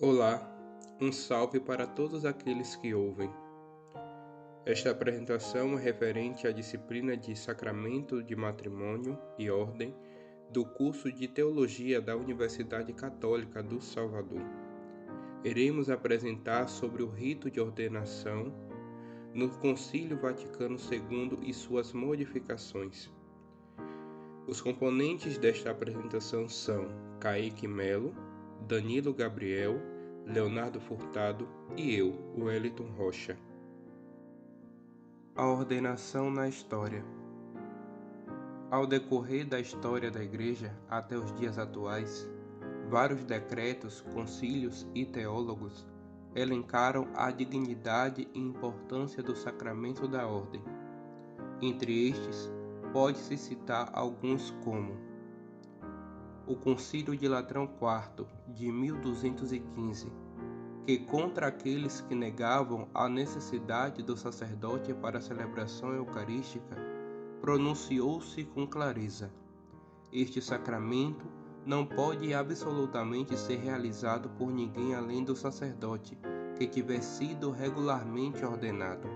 Olá, um salve para todos aqueles que ouvem. Esta apresentação é referente à disciplina de Sacramento de Matrimônio e Ordem do curso de Teologia da Universidade Católica do Salvador. Iremos apresentar sobre o rito de ordenação no Concílio Vaticano II e suas modificações. Os componentes desta apresentação são Kaique Melo, Danilo Gabriel, Leonardo Furtado e eu, Wellington Rocha. A ordenação na história. Ao decorrer da história da Igreja até os dias atuais, vários decretos, concílios e teólogos elencaram a dignidade e importância do sacramento da ordem. Entre estes, pode-se citar alguns como o Concílio de Latrão IV, de 1215, que contra aqueles que negavam a necessidade do sacerdote para a celebração eucarística, pronunciou-se com clareza: este sacramento não pode absolutamente ser realizado por ninguém além do sacerdote, que tiver sido regularmente ordenado.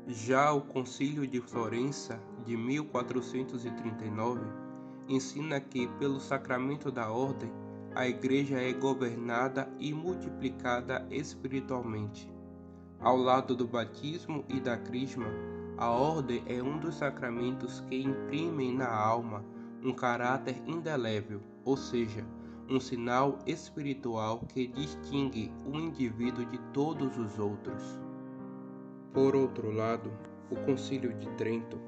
Já o Concílio de Florença, de 1439, ensina que, pelo sacramento da ordem, a Igreja é governada e multiplicada espiritualmente. Ao lado do batismo e da crisma, a ordem é um dos sacramentos que imprimem na alma um caráter indelével, ou seja, um sinal espiritual que distingue o indivíduo de todos os outros. Por outro lado, o Concílio de Trento,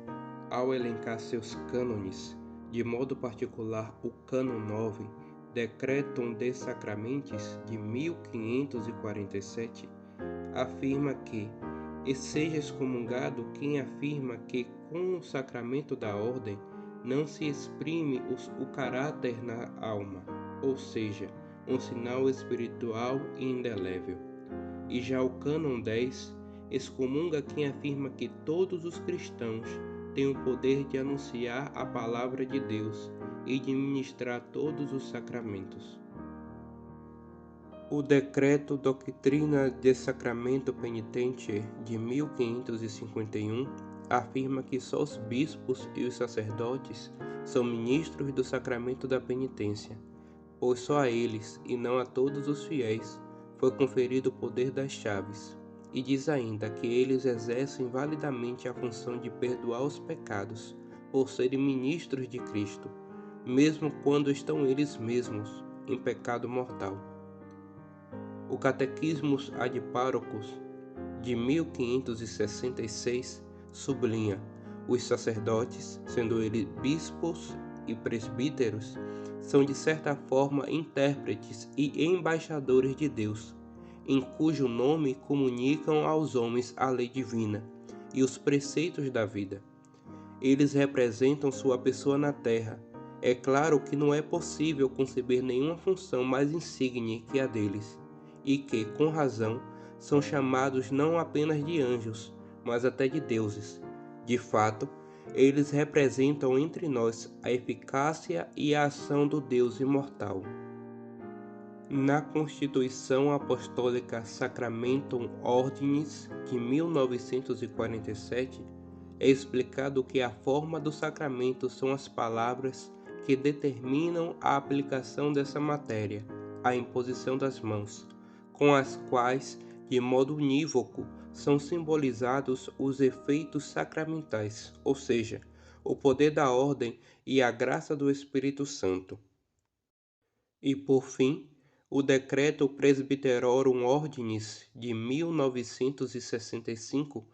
ao elencar seus cânones, de modo particular o Cânon 9, Decretum de Sacramentis, de 1547, afirma que "E seja excomungado quem afirma que com o sacramento da ordem não se exprime o caráter na alma, ou seja, um sinal espiritual e indelével." E já o Cânon 10 excomunga quem afirma que todos os cristãos têm o poder de anunciar a palavra de Deus e de ministrar todos os sacramentos. O Decreto Doctrina de Sacramento Penitente, de 1551, afirma que só os bispos e os sacerdotes são ministros do sacramento da penitência, pois só a eles, e não a todos os fiéis, foi conferido o poder das chaves. E diz ainda que eles exercem validamente a função de perdoar os pecados, por serem ministros de Cristo, mesmo quando estão eles mesmos em pecado mortal. O Catequismus ad Párocos, de 1566, sublinha: os sacerdotes, sendo eles bispos e presbíteros, são de certa forma intérpretes e embaixadores de Deus, em cujo nome comunicam aos homens a lei divina e os preceitos da vida. Eles representam sua pessoa na terra. É claro que não é possível conceber nenhuma função mais insigne que a deles, e que, com razão, são chamados não apenas de anjos, mas até de deuses. De fato, eles representam entre nós a eficácia e a ação do Deus imortal. Na Constituição Apostólica Sacramentum Ordinis, de 1947, é explicado que a forma do sacramento são as palavras que determinam a aplicação dessa matéria, a imposição das mãos, com as quais, de modo unívoco, são simbolizados os efeitos sacramentais, ou seja, o poder da ordem e a graça do Espírito Santo. E, por fim, o Decreto Presbyterorum Ordinis, de 1965,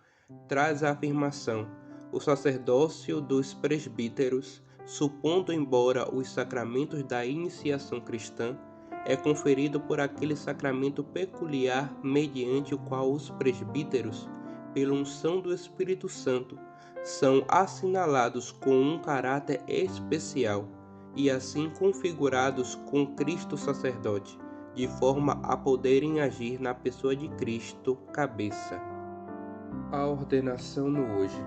traz a afirmação: o sacerdócio dos presbíteros, supondo embora os sacramentos da iniciação cristã, é conferido por aquele sacramento peculiar mediante o qual os presbíteros, pela unção do Espírito Santo, são assinalados com um caráter especial e assim configurados com Cristo sacerdote, de forma a poderem agir na pessoa de Cristo, cabeça. A ordenação no hoje.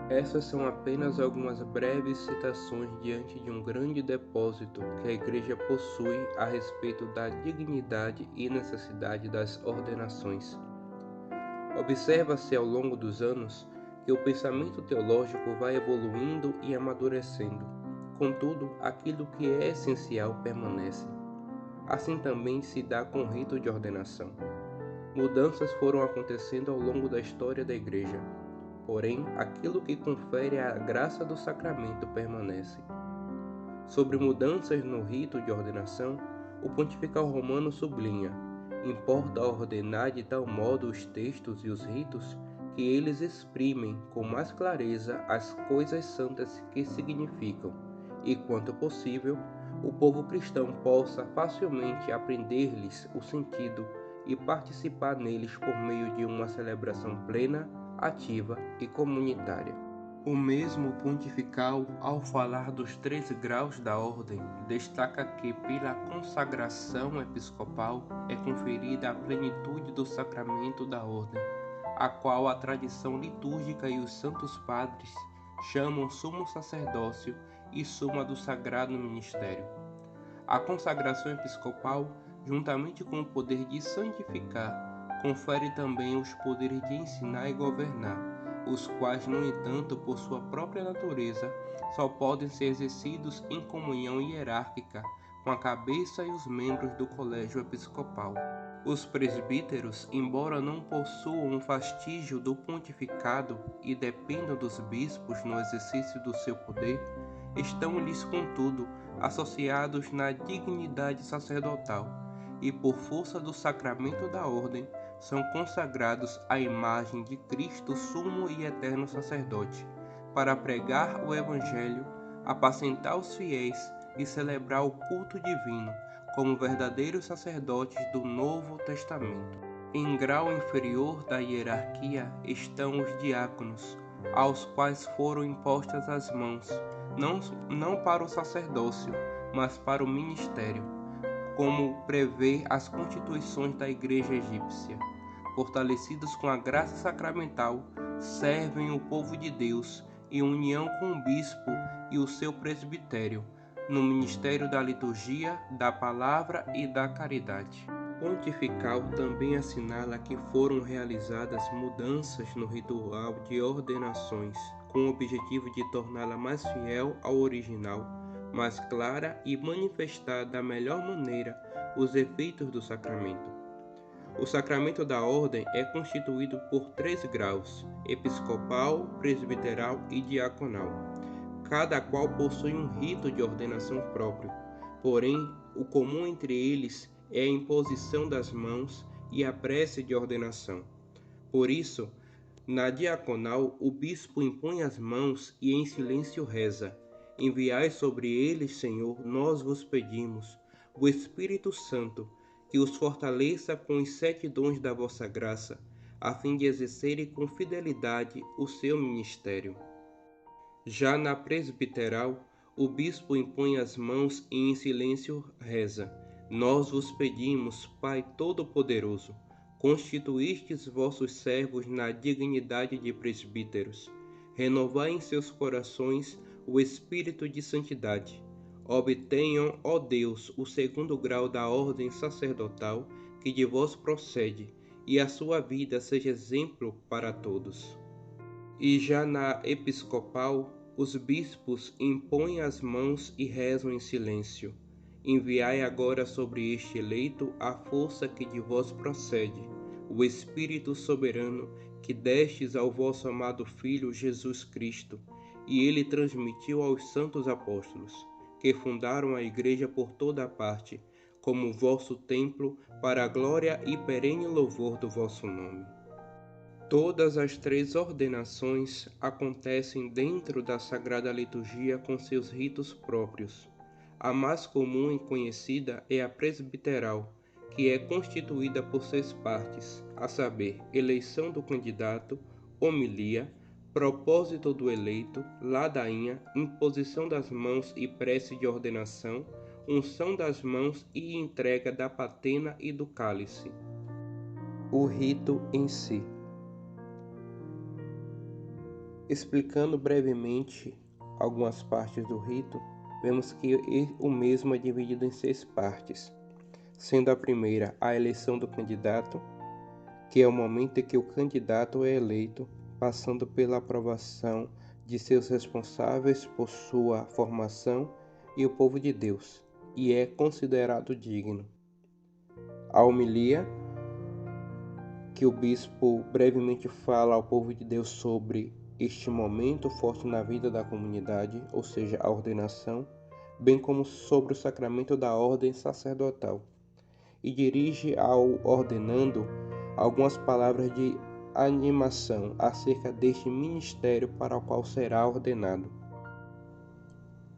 Essas são apenas algumas breves citações diante de um grande depósito que a Igreja possui a respeito da dignidade e necessidade das ordenações. Observa-se ao longo dos anos que o pensamento teológico vai evoluindo e amadurecendo. Contudo, aquilo que é essencial permanece. Assim também se dá com o rito de ordenação. Mudanças foram acontecendo ao longo da história da Igreja. Porém, aquilo que confere a graça do sacramento permanece. Sobre mudanças no rito de ordenação, o pontifical romano sublinha: importa ordenar de tal modo os textos e os ritos que eles exprimem com mais clareza as coisas santas que significam, e, quanto possível, o povo cristão possa facilmente aprender-lhes o sentido e participar neles por meio de uma celebração plena, ativa e comunitária. O mesmo pontifical, ao falar dos 3 graus da ordem, destaca que pela consagração episcopal é conferida a plenitude do sacramento da ordem, a qual a tradição litúrgica e os santos padres chamam sumo sacerdócio e suma do sagrado ministério. A consagração episcopal, juntamente com o poder de santificar, confere também os poderes de ensinar e governar, os quais, no entanto, por sua própria natureza, só podem ser exercidos em comunhão hierárquica com a cabeça e os membros do colégio episcopal. Os presbíteros, embora não possuam um fastígio do pontificado e dependam dos bispos no exercício do seu poder, estão-lhes, contudo, associados na dignidade sacerdotal e, por força do sacramento da ordem, são consagrados à imagem de Cristo, sumo e eterno sacerdote, para pregar o Evangelho, apacentar os fiéis e celebrar o culto divino como verdadeiros sacerdotes do Novo Testamento. Em grau inferior da hierarquia estão os diáconos, aos quais foram impostas as mãos, não para o sacerdócio, mas para o ministério, como prevê as constituições da Igreja egípcia. Fortalecidos com a graça sacramental, servem o povo de Deus em união com o bispo e o seu presbitério, no ministério da liturgia, da palavra e da caridade. O pontifical também assinala que foram realizadas mudanças no ritual de ordenações, com o objetivo de torná-la mais fiel ao original, mais clara e manifestar da melhor maneira os efeitos do sacramento. O sacramento da ordem é constituído por 3 graus: episcopal, presbiteral e diaconal. Cada qual possui um rito de ordenação próprio, porém, o comum entre eles é a imposição das mãos e a prece de ordenação. Por isso, na diaconal, o bispo impõe as mãos e em silêncio reza: enviai sobre eles, Senhor, nós vos pedimos, o Espírito Santo, que os fortaleça com os 7 dons da vossa graça, a fim de exercerem com fidelidade o seu ministério. Já na presbiteral, o bispo impõe as mãos e em silêncio reza: nós vos pedimos, Pai Todo-Poderoso, constituístes vossos servos na dignidade de presbíteros. Renovai em seus corações o espírito de santidade. Obtenham, ó Deus, o 2º grau da ordem sacerdotal que de vós procede, e a sua vida seja exemplo para todos. E já na episcopal, os bispos impõem as mãos e rezam em silêncio: enviai agora sobre este eleito a força que de vós procede, o Espírito soberano que destes ao vosso amado Filho Jesus Cristo, e ele transmitiu aos santos apóstolos, que fundaram a Igreja por toda a parte, como vosso templo, para a glória e perene louvor do vosso nome. Todas as 3 ordenações acontecem dentro da Sagrada Liturgia com seus ritos próprios. A mais comum e conhecida é a presbiteral, que é constituída por 6 partes, a saber, eleição do candidato, homilia, propósito do eleito, ladainha, imposição das mãos e prece de ordenação, unção das mãos e entrega da patena e do cálice. O rito em si. Explicando brevemente algumas partes do rito, vemos que o mesmo é dividido em 6 partes, sendo a primeira a eleição do candidato, que é o momento em que o candidato é eleito, passando pela aprovação de seus responsáveis por sua formação e o povo de Deus, e é considerado digno. A homilia, que o bispo brevemente fala ao povo de Deus sobre este momento forte na vida da comunidade, ou seja, a ordenação, bem como sobre o sacramento da ordem sacerdotal, e dirige ao ordenando algumas palavras de animação acerca deste ministério para o qual será ordenado.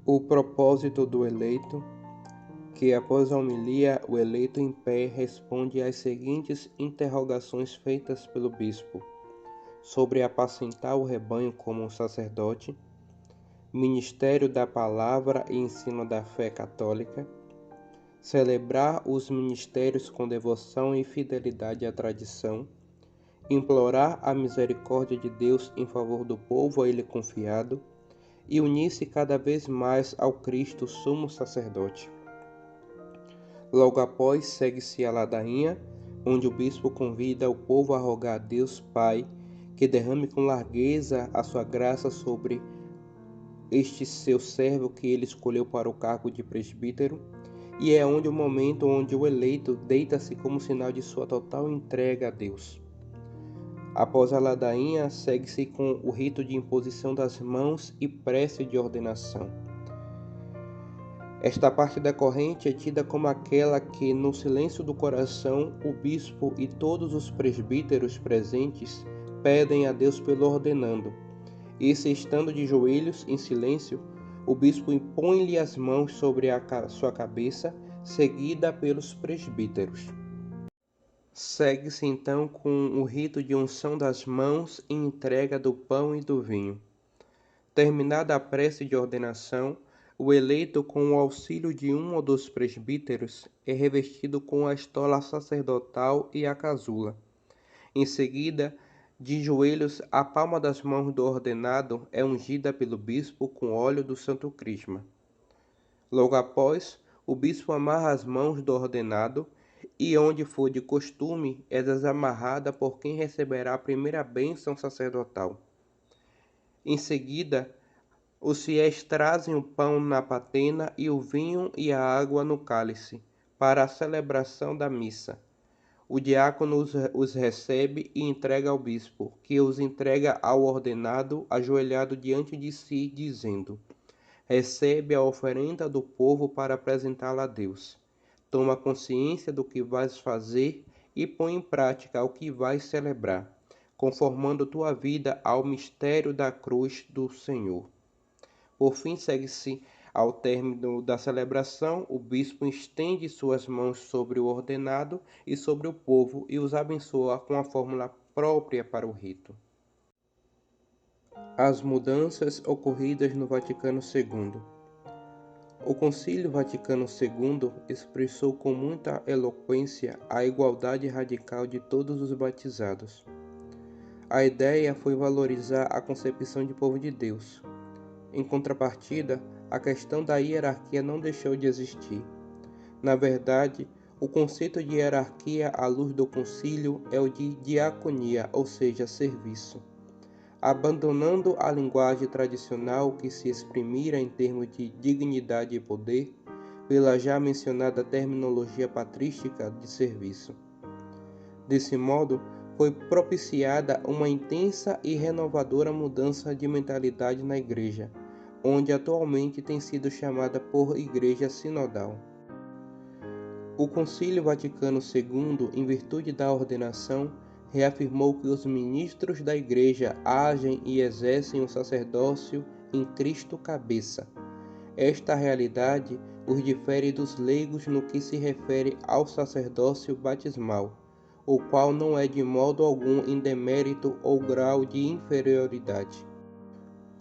O propósito do eleito, que após a homilia o eleito em pé responde às seguintes interrogações feitas pelo bispo: sobre apacentar o rebanho como um sacerdote, ministério da palavra e ensino da fé católica, celebrar os ministérios com devoção e fidelidade à tradição, implorar a misericórdia de Deus em favor do povo a ele confiado e unir-se cada vez mais ao Cristo sumo sacerdote. Logo após, segue-se a ladainha, onde o bispo convida o povo a rogar a Deus Pai que derrame com largueza a sua graça sobre este seu servo que ele escolheu para o cargo de presbítero, e é o momento onde o eleito deita-se como sinal de sua total entrega a Deus. Após a ladainha, segue-se com o rito de imposição das mãos e prece de ordenação. Esta parte da corrente é tida como aquela que, no silêncio do coração, o bispo e todos os presbíteros presentes pedem a Deus pelo ordenando. E, se estando de joelhos em silêncio, o bispo impõe-lhe as mãos sobre a sua cabeça, seguida pelos presbíteros. Segue-se então com o rito de unção das mãos e entrega do pão e do vinho. Terminada a prece de ordenação, o eleito, com o auxílio de um ou dos presbíteros, é revestido com a estola sacerdotal e a casula. Em seguida, de joelhos, a palma das mãos do ordenado é ungida pelo bispo com óleo do Santo Crisma. Logo após, o bispo amarra as mãos do ordenado e, onde for de costume, é desamarrada por quem receberá a primeira bênção sacerdotal. Em seguida, os fiéis trazem o pão na patena e o vinho e a água no cálice, para a celebração da missa. O diácono os recebe e entrega ao bispo, que os entrega ao ordenado ajoelhado diante de si, dizendo: recebe a oferenda do povo para apresentá-la a Deus. Toma consciência do que vais fazer e põe em prática o que vais celebrar, conformando tua vida ao mistério da cruz do Senhor. Por fim, segue-se ao término da celebração, o bispo estende suas mãos sobre o ordenado e sobre o povo e os abençoa com a fórmula própria para o rito. As mudanças ocorridas no Vaticano II. O Concílio Vaticano II expressou com muita eloquência a igualdade radical de todos os batizados. A ideia foi valorizar a concepção de povo de Deus. Em contrapartida, a questão da hierarquia não deixou de existir. Na verdade, o conceito de hierarquia à luz do concílio é o de diaconia, ou seja, serviço. Abandonando a linguagem tradicional que se exprimira em termos de dignidade e poder, pela já mencionada terminologia patrística de serviço. Desse modo, foi propiciada uma intensa e renovadora mudança de mentalidade na Igreja, onde atualmente tem sido chamada por Igreja Sinodal. O Concílio Vaticano II, em virtude da ordenação, reafirmou que os ministros da Igreja agem e exercem o sacerdócio em Cristo cabeça. Esta realidade os difere dos leigos no que se refere ao sacerdócio batismal, o qual não é de modo algum em demérito ou grau de inferioridade.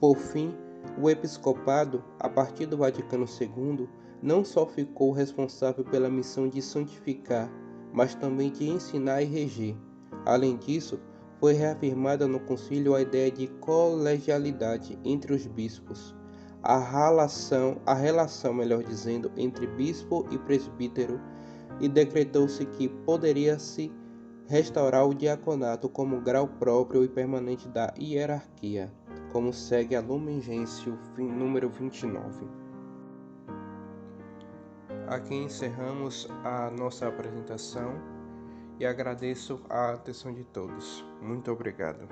Por fim, o episcopado, a partir do Vaticano II, não só ficou responsável pela missão de santificar, mas também de ensinar e reger. Além disso, foi reafirmada no concílio a ideia de colegialidade entre os bispos, a relação, melhor dizendo, entre bispo e presbítero, e decretou-se que poderia-se restaurar o diaconato como grau próprio e permanente da hierarquia, como segue a Lumen Gentium número 29. Aqui encerramos a nossa apresentação e agradeço a atenção de todos. Muito obrigado.